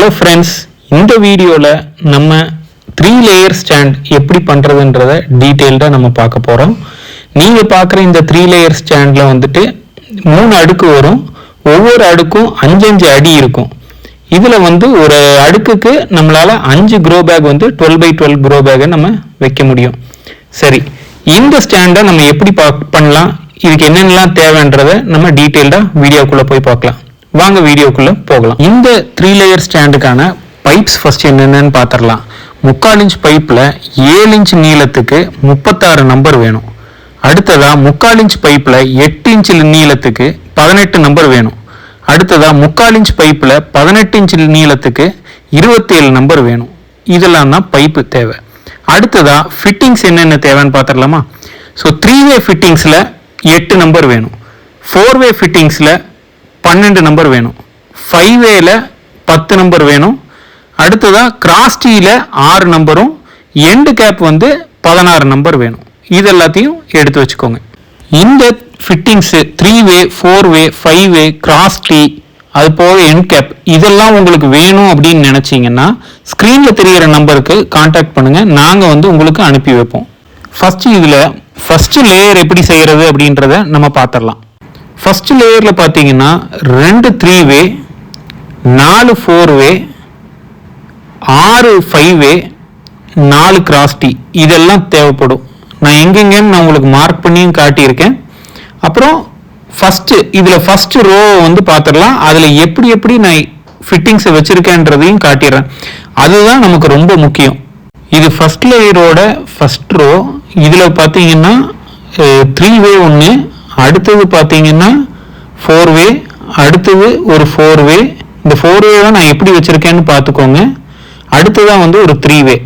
Hello friends, இந்த வீடியோவில் நம்ம 3 லேயர் ஸ்டாண்ட் எப்படி பண்ணுறதுன்றத டீட்டெயில்டாக நம்ம பார்க்க போகிறோம். நீங்கள் பார்க்குற இந்த 3 லேயர் ஸ்டாண்டில் வந்துட்டு 3 அடுக்கு வரும். ஒவ்வொரு அடுக்கும் 5 அடி இருக்கும். இதில் வந்து ஒரு அடுக்குக்கு நம்மளால் 5 க்ரோ பேக் வந்து 12x12 க்ரோ பேக்கை நம்ம வைக்க முடியும். சரி, இந்த ஸ்டாண்டை நம்ம எப்படி பண்ணலாம், இதுக்கு என்னென்னலாம் தேவைன்றதை நம்ம டீட்டெயில்டாக வீடியோக்குள்ளே போய் பார்க்கலாம். வாங்க வீடியோக்குள்ள போகலாம். இந்த 3 லேயர் ஸ்டாண்டுக்கான பைப்ஸ் ஃபர்ஸ்ட் என்னென்னு பார்த்துடலாம். 3/4 இன்ச் பைப்பில் 7 இன்ச் நீளத்துக்கு 36 நம்பர் வேணும். அடுத்ததா 3/4 இன்ச் பைப்பில் 8 இன்ச் நீளத்துக்கு 18 நம்பர் வேணும். அடுத்ததா 3/4 இன்ச் பைப்பில் 18 இன்ச் நீளத்துக்கு 27 நம்பர் வேணும். இதெல்லாம் தான் பைப்பு தேவை. அடுத்ததா ஃபிட்டிங்ஸ் என்னென்ன தேவைன்னு பார்த்துடலாமா. ஸோ 3-வே ஃபிட்டிங்ஸில் 8 நம்பர் வேணும். 4-வே ஃபிட்டிங்ஸில் 12 நம்பர் வேணும். 5-வேல 10 நம்பர் வேணும். அடுத்ததா கிராஸ் டீல 6 நம்பரும் எண்டு கேப் வந்து 16 நம்பர் வேணும். இது எல்லாத்தையும் எடுத்து வச்சுக்கோங்க. இந்த ஃபிட்டிங்ஸ் 3-வே 4-வே 5-வே கிராஸ் டீ அது போக எண்ட் கேப் இதெல்லாம் உங்களுக்கு வேணும் அப்படின்னு நினைச்சீங்கன்னா ஸ்கிரீன்ல தெரிகிற நம்பருக்கு கான்டாக்ட் பண்ணுங்க. நாங்கள் வந்து உங்களுக்கு அனுப்பி வைப்போம். ஃபர்ஸ்ட் லேயர் எப்படி செய்யறது அப்படின்றத நம்ம பார்த்துடலாம். ஃபர்ஸ்ட் லேயரில் பார்த்தீங்கன்னா 2 3-வே 4 4-வே 6 5-வே 4 கிராஸ் டீ இதெல்லாம் தேவைப்படும். நான் எங்கெங்கன்னு நான் உங்களுக்கு மார்க் பண்ணியும் காட்டியிருக்கேன். அப்புறம் ஃபர்ஸ்ட் ரோ வந்து பார்த்துடலாம். அதில் எப்படி நான் ஃபிட்டிங்ஸை வச்சிருக்கேன்றதையும் காட்டிடுறேன். அதுதான் நமக்கு ரொம்ப முக்கியம். இது ஃபர்ஸ்ட் லேயரோட ஃபர்ஸ்ட் ரோ. இதில் பார்த்தீங்கன்னா 3-வே ஒன்று, அடுத்தது பார்த்தீங்கன்னா 4-வே, அடுத்தது ஒரு 4-வே. இந்த 4-வே நான் எப்படி வச்சிருக்கேன்னு பார்த்துக்கோங்க. அடுத்ததான் வந்து ஒரு 3-வே.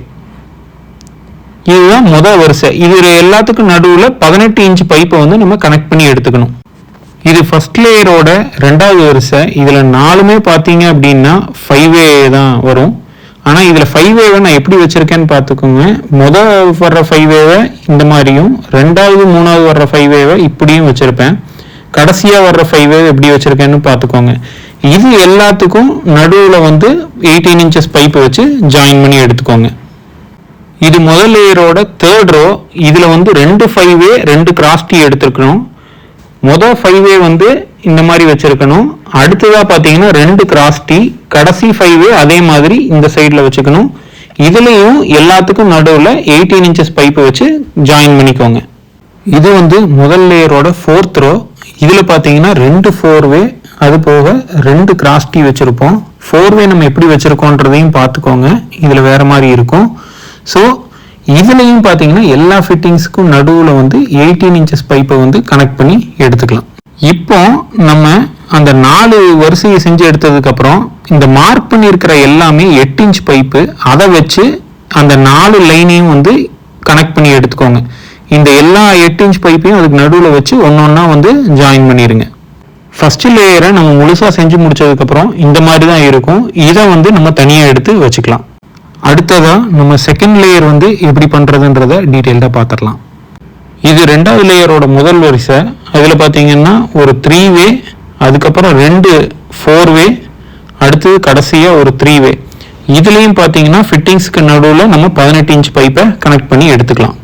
இதுதான் முதல் வரிசை. இது எல்லாத்துக்கும் நடுவில் 18 இன்ச் பைப்பை வந்து நம்ம கனெக்ட் பண்ணி எடுத்துக்கணும். இது ஃபர்ஸ்ட் லேயரோட 2வது வரிசை. இதில் 4மே பார்த்தீங்க அப்படின்னா 5-வே தான் வரும். ஆனால் இதில் 5-வேவை நான் எப்படி வச்சிருக்கேன்னு பார்த்துக்கோங்க. முதல் வர்ற 5-வேவை இந்த மாதிரியும், 2வது 3வது வர்ற 5-வேவை இப்படியும் வச்சிருப்பேன். கடைசியாக வர்ற 5-வே எப்படி வச்சிருக்கேன்னு பார்த்துக்கோங்க. இது எல்லாத்துக்கும் நடுவில் வந்து 18 இன்ச்சஸ் பைப்பை வச்சு ஜாயின் பண்ணி எடுத்துக்கோங்க. இது முதல் லேயரோட 3rd ரோ. இதில் வந்து 2 5-வே 2 கிராஸ் டீ எடுத்துருக்கணும். முதல் 5-வே வந்து இந்த மாதிரி வச்சிருக்கணும். அடுத்ததா பார்த்தீங்கன்னா 2 கிராஸ் டீ, கடைசி 5-வே அதே மாதிரி இந்த சைடில் வச்சுக்கணும். இதுலேயும் எல்லாத்துக்கும் நடுவில் 18 இன்ச்சஸ் பைப்பை வச்சு ஜாயின் பண்ணிக்கோங்க. இது வந்து முதல் லேயரோட 4th ரோ. இதில் பார்த்தீங்கன்னா 2 4-வே அது போக 2 கிராஸ் டீ வச்சுருப்போம். 4-வே நம்ம எப்படி வச்சுருக்கோன்றதையும் பார்த்துக்கோங்க. இதில் வேறு மாதிரி இருக்கும். ஸோ இதுலேயும் பார்த்தீங்கன்னா எல்லா ஃபிட்டிங்ஸுக்கும் நடுவில் வந்து 18 இன்ச்சஸ் பைப்பை வந்து கனெக்ட் பண்ணி எடுத்துக்கலாம். இப்போ நம்ம அந்த 4 வரிசையை செஞ்சு எடுத்ததுக்கப்புறம் இந்த மார்க் பண்ணியிருக்கிற எல்லாமே 8 இன்ச் பைப்பு, அதை வச்சு அந்த 4 லைனையும் வந்து கனெக்ட் பண்ணி எடுத்துக்கோங்க. இந்த எல்லா 8 இன்ச் பைப்பையும் அதுக்கு நடுவில் வச்சு ஒன்றா வந்து ஜாயின் பண்ணிடுங்க. ஃபர்ஸ்ட் லேயரை நம்ம முழுசாக செஞ்சு முடிச்சதுக்கப்புறம் இந்த மாதிரி தான் இருக்கும். இதை வந்து நம்ம தனியாக எடுத்து வச்சுக்கலாம். அடுத்ததாக நம்ம செகண்ட் லேயர் வந்து எப்படி பண்ணுறதுன்றத டீட்டெயில்டாக பார்த்துடலாம். இது 2வது லேயரோட முதல் வரிசை. அதில் பார்த்தீங்கன்னா ஒரு 3-வே, அதுக்கப்புறம் 2 4-வே, அடுத்தது கடைசியாக ஒரு 3-வே. இதுலேயும் பார்த்தீங்கன்னா ஃபிட்டிங்ஸ்க்கு நடுவில் நம்ம 18 இன்ச் பைப்பை கனெக்ட் பண்ணி எடுத்துக்கலாம்.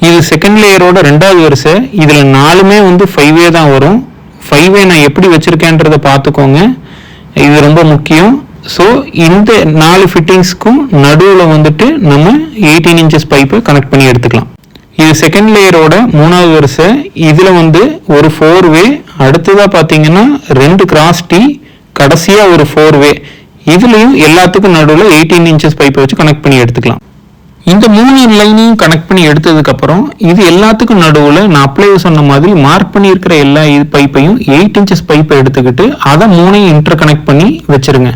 இது செகண்ட் லேயரோட 2வது வரிசை. இதில் 4மே வந்து 5-வே தான் வரும். 5-வே நான் எப்படி வச்சுருக்கேன்றதை பார்த்துக்கோங்க. இது ரொம்ப முக்கியம். ஸோ இந்த 4 ஃபிட்டிங்ஸ்க்கும் நடுவில் வந்துட்டு நம்ம 18 இன்ச்சஸ் பைப்பை கனெக்ட் பண்ணி எடுத்துக்கலாம். இது செகண்ட் லேயரோட 3வது வரிசை. இதில் வந்து ஒரு 4-வே, அடுத்ததாக பார்த்தீங்கன்னா 2 கிராஸ் டீ, கடைசியாக ஒரு 4-வே. இதுலேயும் எல்லாத்துக்கும் நடுவில் 18 இன்ச்சஸ் பைப்பை வச்சு கனெக்ட் பண்ணி எடுத்துக்கலாம். இந்த 3 லைனையும் கனெக்ட் பண்ணி எடுத்ததுக்கப்புறம் இது எல்லாத்துக்கும் நடுவில் நான் அப்ளை சொன்ன மாதிரி மார்க் பண்ணியிருக்கிற எல்லா பைப்பையும் 8 இன்ச்சஸ் பைப்பை எடுத்துக்கிட்டு அதை 3ஐயும் இன்டர் கனெக்ட் பண்ணி வச்சிருங்க.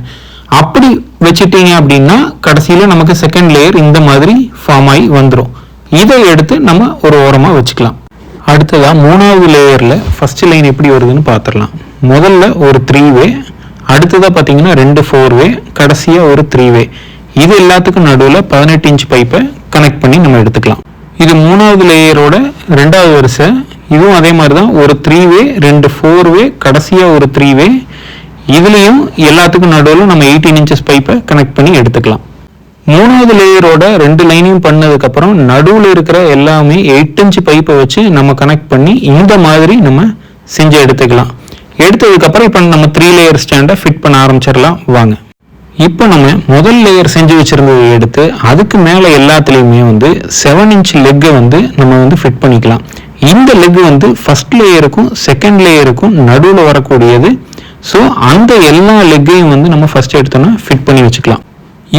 அப்படி வச்சுட்டீங்க அப்படின்னா கடைசியில் நமக்கு செகண்ட் லேயர் இந்த மாதிரி ஃபார்ம் ஆகி வந்துடும். இதை எடுத்து நம்ம ஒரு ஓரமாக வச்சுக்கலாம். அடுத்ததாக 3வது லேயரில் ஃபர்ஸ்ட் லைன் எப்படி வருதுன்னு பார்த்துடலாம். முதல்ல ஒரு 3-வே, அடுத்ததாக பார்த்தீங்கன்னா 2 4-வே, கடைசியாக ஒரு 3-வே. இது எல்லாத்துக்கும் நடுவில் 18 இன்ச் பைப்பை கனெக்ட் பண்ணி நம்ம எடுத்துக்கலாம். இது 3வது லேயரோட 2வது வரிசை. இதுவும் அதே மாதிரி தான். ஒரு 3-வே 2 4-வே, கடைசியாக ஒரு 3-வே. இதுலயும் எல்லாத்துக்கும் நடுவில் நம்ம 18 இன்ச்சஸ் பைப்பை கனெக்ட் பண்ணி எடுத்துக்கலாம். மூணாவது லேயரோட 2 லைனையும் பண்ணதுக்கு அப்புறம் நடுவில் இருக்கிற எல்லாமே 8 இன்ச் பைப்பை வச்சு நம்ம கனெக்ட் பண்ணி இந்த மாதிரி நம்ம செஞ்சு எடுத்துக்கலாம். எடுத்ததுக்கு அப்புறம் இப்போ நம்ம 3 லேயர் ஸ்டாண்டை ஃபிட் பண்ண ஆரம்பிச்சிடலாம் வாங்க. இப்போ நம்ம முதல் லேயர் செஞ்சு வச்சிருந்ததை எடுத்து அதுக்கு மேலே எல்லாத்துலேயுமே 7 இன்ச் லெக்கை நம்ம ஃபிட் பண்ணிக்கலாம். இந்த லெக் ஃபர்ஸ்ட் லேயருக்கும் செகண்ட் லேயருக்கும் நடுவில் வரக்கூடியது. ஸோ அந்த எல்லா லெக்கையும் நம்ம ஃபர்ஸ்ட் எடுத்தோன்னா ஃபிட் பண்ணி வச்சுக்கலாம்.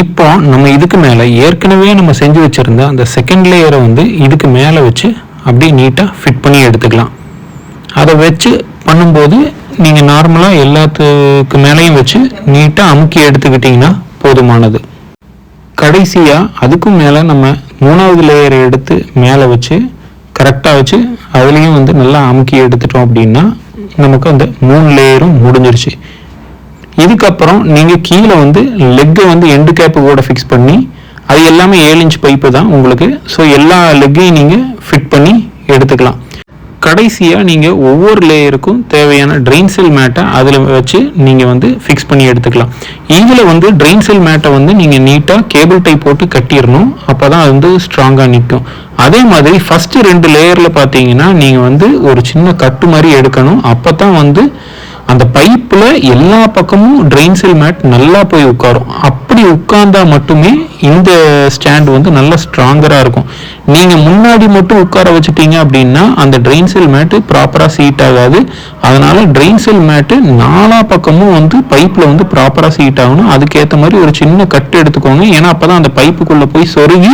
இப்போ நம்ம இதுக்கு மேலே ஏற்கனவே நம்ம செஞ்சு வச்சுருந்த அந்த செகண்ட் லேயரை இதுக்கு மேலே வச்சு அப்படியே நீட்டாக ஃபிட் பண்ணி எடுத்துக்கலாம். அதை வச்சு பண்ணும்போது நீங்கள் நார்மலாக எல்லாத்துக்கு மேலேயும் வச்சு நீட்டாக அமுக்கி எடுத்துக்கிட்டிங்கன்னா போதுமானது. கடைசியாக அதுக்கும் மேலே நம்ம மூணாவது லேயரை எடுத்து மேலே வச்சு கரெக்டாக வச்சு அதுலேயும் நல்லா அமுக்கி எடுத்துட்டோம் அப்படின்னா நமக்கு அந்த 3 லேயரும் முடிஞ்சிருச்சு. இதுக்கப்புறம் நீங்கள் கீழே லெக்கை எண்டு கேப்பு கூட ஃபிக்ஸ் பண்ணி அது எல்லாமே 7 இன்ச் பைப்பு தான் உங்களுக்கு. ஸோ எல்லா லெக்கையும் நீங்கள் ஃபிட் பண்ணி எடுத்துக்கலாம். கடைசியாக நீங்கள் ஒவ்வொரு லேயருக்கும் தேவையான ட்ரெயின் செல் மேட்டை அதில் வச்சு நீங்கள் ஃபிக்ஸ் பண்ணி எடுத்துக்கலாம். இதில் ட்ரெயின் செல் மேட்டை நீங்கள் நீட்டாக கேபிள் டை போட்டு கட்டிடணும். அப்போ தான் அது ஸ்ட்ராங்காக நிற்கும். அதே மாதிரி ஃபஸ்ட்டு 2 லேயரில் பார்த்தீங்கன்னா நீங்கள் ஒரு சின்ன கட்டு மாதிரி எடுக்கணும். அப்போ தான் அந்த பைப்பில் எல்லா பக்கமும் ட்ரெயின் செல் மேட் நல்லா போய் உட்காரும். அப்படி உட்கார்ந்தா மட்டுமே இந்த ஸ்டாண்ட் நல்லா ஸ்ட்ராங்கராக இருக்கும். நீங்கள் முன்னாடி மட்டும் உட்கார வச்சுட்டீங்க அப்படின்னா அந்த ட்ரெயின் செல் மேட்டு ப்ராப்பராக சீட் ஆகாது. அதனால ட்ரெயின் செல் மேட்டு 4 பக்கமும் பைப்பில் ப்ராப்பராக சீட் ஆகணும். அதுக்கேற்ற மாதிரி ஒரு சின்ன கட்டு எடுத்துக்கோங்க. ஏன்னா அப்போ தான் அந்த பைப்புக்குள்ளே போய் சொருகி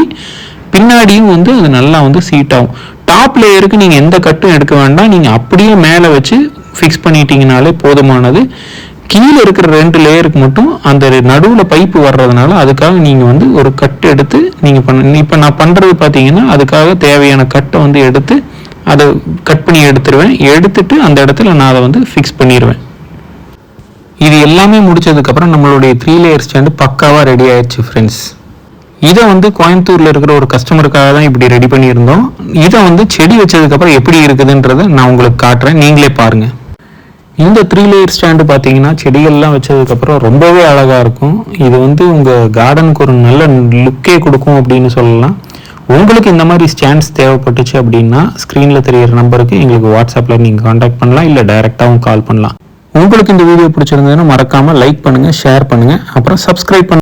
பின்னாடியும் அது நல்லா சீட் ஆகும். டாப் லேயருக்கு நீங்கள் எந்த கட்டும் எடுக்க வேண்டாம். நீங்கள் அப்படியே மேலே வச்சு ஃபிக்ஸ் பண்ணிட்டீங்கனாலே போதுமானது. கீழே இருக்கிற 2 லேயருக்கு மட்டும் அந்த நடுவில் பைப்பு வர்றதுனால அதுக்காக நீங்கள் ஒரு கட்டு எடுத்து நீங்கள் இப்போ நான் பண்ணுறது பார்த்தீங்கன்னா அதுக்காக தேவையான கட்டை எடுத்து அதை கட் பண்ணி எடுத்துருவேன். எடுத்துட்டு அந்த இடத்துல நான் அதை ஃபிக்ஸ் பண்ணிடுவேன். இது எல்லாமே முடிச்சதுக்கப்புறம் நம்மளுடைய 3 லேயர் ஸ்டாண்டு பக்காவாக ரெடி ஆயிடுச்சு ஃப்ரெண்ட்ஸ். இதை கோயம்புத்தூரில் இருக்கிற ஒரு கஸ்டமருக்காக தான் இப்படி ரெடி பண்ணியிருந்தோம். இதை செடி வச்சதுக்கப்புறம் எப்படி இருக்குதுன்றதை நான் உங்களுக்கு காட்டுறேன், நீங்களே பாருங்கள். இந்த 3 லேயர் ஸ்டாண்டு பார்த்தீங்கன்னா செடிகள்லாம் வச்சதுக்கப்புறம் ரொம்பவே அழகாக இருக்கும். இது உங்கள் கார்டனுக்கு ஒரு நல்ல லுக்கே கொடுக்கும் அப்படின்னு சொல்லலாம். உங்களுக்கு இந்த மாதிரி ஸ்டாண்ட்ஸ் தேவைப்பட்டுச்சு அப்படின்னா ஸ்க்ரீனில் தெரிகிற நம்பருக்கு எங்களுக்கு வாட்ஸ்அப்பில் நீங்கள் காண்டாக்ட் பண்ணலாம், இல்லை டைரெக்டாகவும் கால் பண்ணலாம். உங்களுக்கு இந்த வீடியோ பிடிச்சிருந்ததுன்னா மறக்காமல் லைக் பண்ணுங்கள், ஷேர் பண்ணுங்கள், அப்புறம் சப்ஸ்கிரைப் பண்ணுங்கள்.